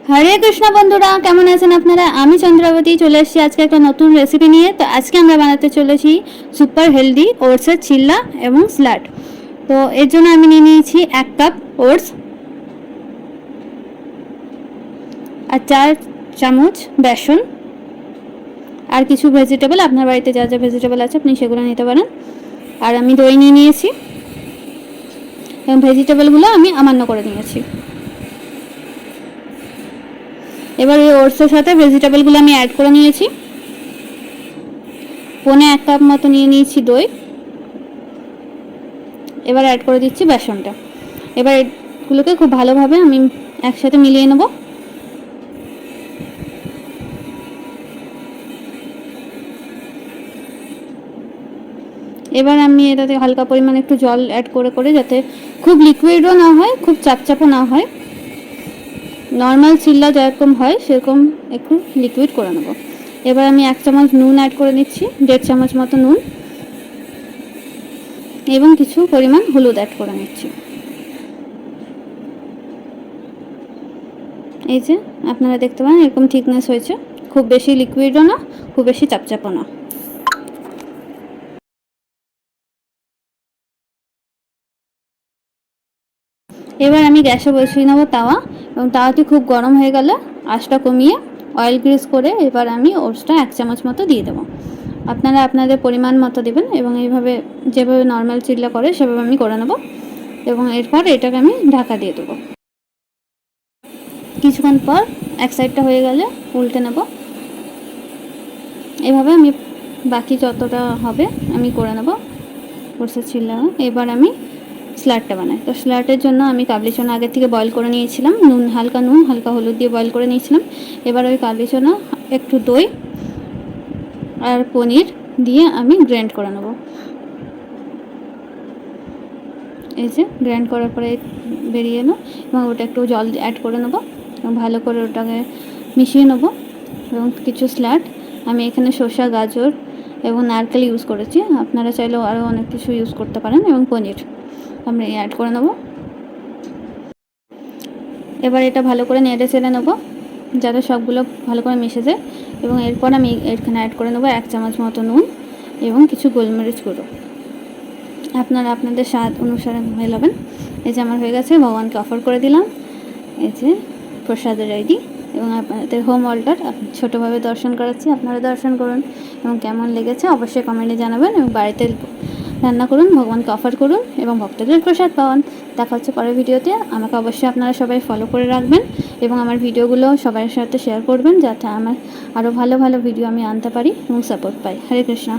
হরে কৃষ্ণ বন্ধুরা, কেমন আছেন আপনারা? আমি চন্দ্রাবতী চলে এসেছি আজকে একটা নতুন রেসিপি নিয়ে। তো আজকে আমরা বানাতে চলেছি সুপার হেলদি ওটসের চিল্লা এবং স্যালাড। তো এর জন্য আমি নিয়ে নিয়েছি 1 কাপ ওটস আর 4 চামচ বেসন আর কিছু ভেজিটেবল, আপনার বাড়িতে যা যা ভেজিটেবল আছে আপনি সেগুলো নিতে পারেন। আর আমি দই নিয়ে নিয়েছি এবং ভেজিটেবলগুলো আমি আমান্য করে নিয়েছি। এবার এই ওটসের সাথে ভেজিটেবলগুলো আমি অ্যাড করে নিয়েছি। 1 কাপ মতো নিয়ে নিয়েছি দই। এবার অ্যাড করে দিচ্ছি বেসনটা। এবার এগুলোকে খুব ভালোভাবে আমি একসাথে মিলিয়ে নেব। এবার আমি এটাতে হালকা পরিমাণে একটু জল অ্যাড করে করে, যাতে খুব লিকুইডও না হয় খুব চাপচাপও না হয়, নর্মাল চিল্লা যেরকম হয় সেরকম একটু লিকুইড করে নেব। এবার আমি 1 চামচ নুন অ্যাড করে নিচ্ছি, 1.5 চামচ মতো নুন, এবং কিছু পরিমাণ হলুদ অ্যাড করে নিচ্ছি। এই যে আপনারা দেখতে পারেন এরকম থিকনেস হয়েছে, খুব বেশি লিকুইডও না খুব বেশি চাপচাপও না। এবার আমি গ্যাসে বসিয়ে নেবো তাওয়া, এবং তাওয়াটি খুব গরম হয়ে গেলে আঁচটা কমিয়ে অয়েল গ্রিস করে এবার আমি ওটসটা 1 চামচ মতো দিয়ে দেবো। আপনারা আপনাদের পরিমাণ মতো দেবেন, এবং এইভাবে যেভাবে নর্মাল চিল্লা করে সেভাবে আমি করে নেব। এবং এরপর এটাকে আমি ঢাকা দিয়ে দেবো। কিছুক্ষণ পর এক সাইডটা হয়ে গেলে উল্টে নেব। এভাবে আমি বাকি যতটা হবে আমি করে নেব ওটসের চিল্লা। এবার আমি স্যালাডটা বানাই। তো স্যালাডের জন্য আমি কাবলি চনা আগে থেকে বয়েল করে নিয়েছিলাম, নুন হালকা হলুদ দিয়ে বয়েল করে নিয়েছিলাম। এবার ওই কাবলি চনা, একটু দই আর পনির দিয়ে আমি গ্রাইন্ড করে নেব। এই যে গ্রাইন্ড করার পরে বেরিয়ে এলো, এবং ওটা একটু জল অ্যাড করে নেব এবং ভালো করে ওটাকে মিশিয়ে নেব। এবং কিছু স্যালাড আমি এখানে শসা, গাজর এবং নারকেল ইউজ করেছি, আপনারা চাইলেও আরও অনেক কিছু ইউজ করতে পারেন, এবং পনির আমরা অ্যাড করে নেব। এবার এটা ভালো করে নেড়ে চেড়ে নেব যাতে সবগুলো ভালো করে মিশে যায়। এবং এরপর আমি এখানে অ্যাড করে নেব 1 চামচ মতো নুন এবং কিছু গোলমরিচ গুঁড়ো, আপনারা আপনাদের স্বাদ অনুসারে মেলাবেন। এই যে আমার হয়ে গেছে, ভগবানকে অফার করে দিলাম। এই যে প্রসাদ রেডি, এবং আপনাদের হোম অল্টার ছোটোভাবে দর্শন করাচ্ছি, আপনারা দর্শন করুন এবং কেমন লেগেছে অবশ্যই কমেন্টে জানাবেন, এবং বাড়িতে রান্না করুন, ভগবানকে অফার করুন এবং ভক্তদের প্রসাদ পাওয়ান। দেখা হচ্ছে পরের ভিডিওতে। আমাকে অবশ্যই আপনারা সবাই ফলো করে রাখবেন এবং আমার ভিডিওগুলো সবার সাথে শেয়ার করবেন, যাতে আমার আরও ভালো ভালো ভিডিও আমি আনতে পারি এবং সাপোর্ট পাই। হরে কৃষ্ণ।